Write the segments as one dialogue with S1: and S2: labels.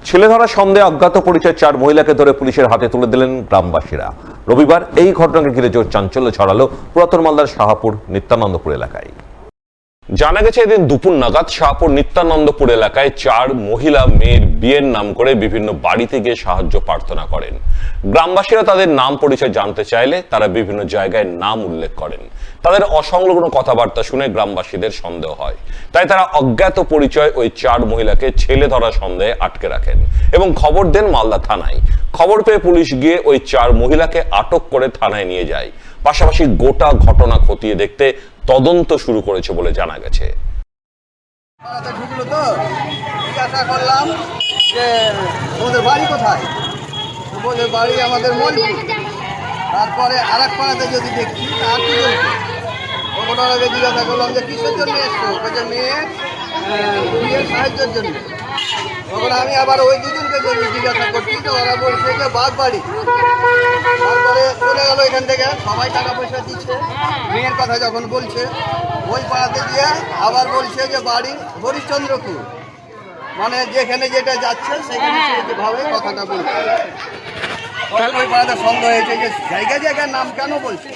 S1: ছেলে ধরা সন্দেহে অজ্ঞাত পরিচয় 4 মহিলাকে ধরে পুলিশের হাতে তুলে দিলেন গ্রামবাসীরা। রবিবার এই ঘটনাকে ঘিরে জোর চাঞ্চল্য ছড়ালো পুরাতন মালদার শাহপুর নিত্যানন্দপুর এলাকায়। জানা গেছে, এদিন দুপুর নাগাদ শাহপুর নিত্যানন্দপুর এলাকায় 4 মহিলা মেয়ের বিয়ের নাম করে বিভিন্ন বাড়িতে গিয়ে সাহায্য প্রার্থনা করেন। গ্রামবাসীরা তাদের নাম পরিচয় জানতে চাইলে তারা বিভিন্ন জায়গায় নাম উল্লেখ করেন। তাদের অসংলগ্ন কথাবার্তা শুনে গ্রামবাসীদের সন্দেহ হয়, তাই তারা অজ্ঞাত পরিচয় ওই 4 মহিলাকে ছেলে ধরা সন্দেহে আটকে রাখেন এবং খবর দেন মালদা থানায়। খবর পেয়ে পুলিশ গিয়ে ওই 4 মহিলাকে আটক করে থানায় নিয়ে যায়। পাশাপাশি গোটা ঘটনা খতিয়ে দেখতে তদন্ত শুরু করেছে বলে জানা গেছে।
S2: করলাম যে ওদের বাড়ি কোথায়, ওদের বাড়ি আমাদের মলপুর। তারপরে আর এক পাড়াতে যদি দেখছি আর কি বলছি, ওটাকে জিজ্ঞাসা করলাম যে কিসের জন্য এসছো, মেয়ে বিয়ের সাহায্যের জন্য। তখন আমি আবার ওই দুজনকে যদি জিজ্ঞাসা করছি তো ওরা বলছে যে বাদ বাড়ি। তারপরে চলে গেল এখান থেকে, সবাই টাকা পয়সা দিচ্ছে। মেয়ের কথা যখন বলছে ওই পাড়াতে গিয়ে আবার বলছে যে বাড়ি হরিশ্চন্দ্রপুর, মানে যেখানে যেটা যাচ্ছে সেখানে সেভাবে কথাটা বলছে। ওই পাড়াতে সন্দেহ হয়েছে যে জায়গা জায়গার নাম কেন বলছে,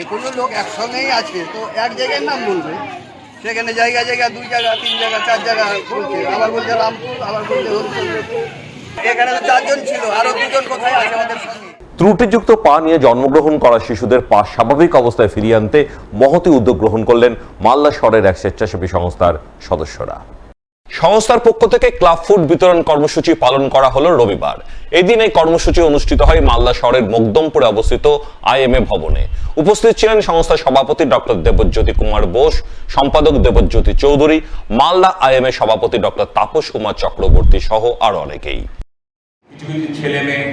S2: এগুলো লোক একসঙ্গেই আছে তো এক জায়গার নাম বলবে, সেখানে জায়গা জায়গা 2 জায়গা 3 জায়গা 4 জায়গা বলছে। আবার বলছে রামপুর, আবার বলছে হরিশ্চন্দ্রপুর। এখানে 4 জন ছিল, আরো 2 জন কোথায় আছে আমাদের সঙ্গে।
S1: ত্রুটিযুক্ত পা নিয়ে জন্মগ্রহণ করা শিশুদের পা স্বাভাবিক অবস্থায় ফিরিয়ে আনতে মহতী উদ্যোগ গ্রহণ করলেন মালদা শহরের এক স্বেচ্ছাসেবী সংস্থার সদস্যরা। সংস্থার পক্ষ থেকে ক্লাব ফুড বিতরণ কর্মসূচি পালন করা হলো রবিবার। এদিন এই কর্মসূচি অনুষ্ঠিত হয় মালদা শহরের মকদমপুরে অবস্থিত IMA ভবনে। উপস্থিত ছিলেন সংস্থার সভাপতি ডক্টর দেবজ্যোতি কুমার বোস, সম্পাদক দেবজ্যোতি চৌধুরী, মালদা IMA সভাপতি ডক্টর তাপস কুমার চক্রবর্তী সহ আরো অনেকেই।
S3: কিছু কিছু ছেলে মেয়ে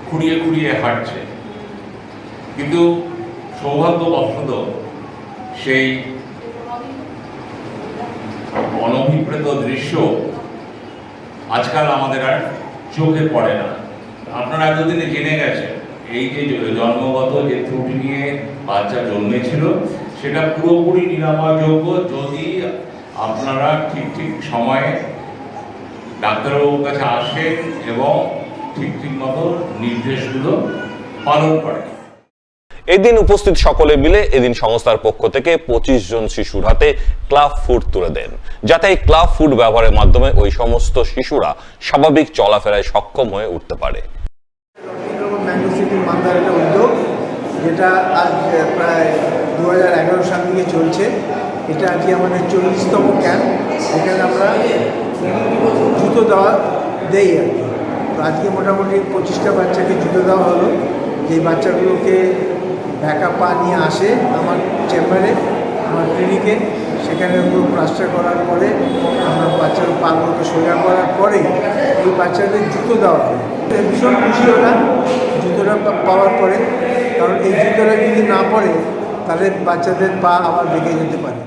S3: খুঁড়িয়ে খুঁড়িয়ে হাঁটছে, কিন্তু সৌভাগ্যবশত সেই অনভিপ্রেত দৃশ্য আজকাল আমাদের আর চোখে পড়ে না। আপনারা এতদিনে জেনে গেছেন এই যে জন্মগত যে ত্রুটি নিয়ে বাচ্চা জন্মেছিল সেটা পুরোপুরি নিরাময়যোগ্য যদি আপনারা ঠিক সময়ে ডাক্তারবাবুর কাছে আসেন এবং ঠিক মতো নির্দেশগুলো পালন করেন।
S1: এদিন উপস্থিত সকলে মিলে এদিন সংস্থার পক্ষ থেকে 25 জন শিশুর হাতে ক্লাব ফুড তুলে দেন, যাতে এই ক্লাব ফুড ব্যবহারের মাধ্যমে ওই সমস্ত শিশুরা স্বাভাবিক চলাফেরায় সক্ষম হয়ে উঠতে পারে।
S4: ম্যাঙ্গো সিটি মালদার একটা উদ্যোগ, যেটা আজ প্রায় 2011 সাল থেকে চলছে। এটা আজকে আমাদের 40তম ক্যাম্প। এখানে আমরা জুতো দেওয়া দেই আর কি। তো আজকে মোটামুটি 25টা বাচ্চাকে জুতো দেওয়া হলো। যেই বাচ্চাগুলোকে ব্যাকা পা নিয়ে আসে আমার চেম্বারে, আমার ক্লিনিকে, সেখানে ওগুলো প্লাস্টার করার পরে আমরা বাচ্চার পাগুলোকে সোজা করার পরে এই বাচ্চাদের জুতো দেওয়া হয়। ভীষণ খুশি ওরা জুতোটা পাওয়ার পরে, কারণ এই জুতোটা যদি না পড়ে তাহলে বাচ্চাদের পা আবার ভেঙে যেতে পারে।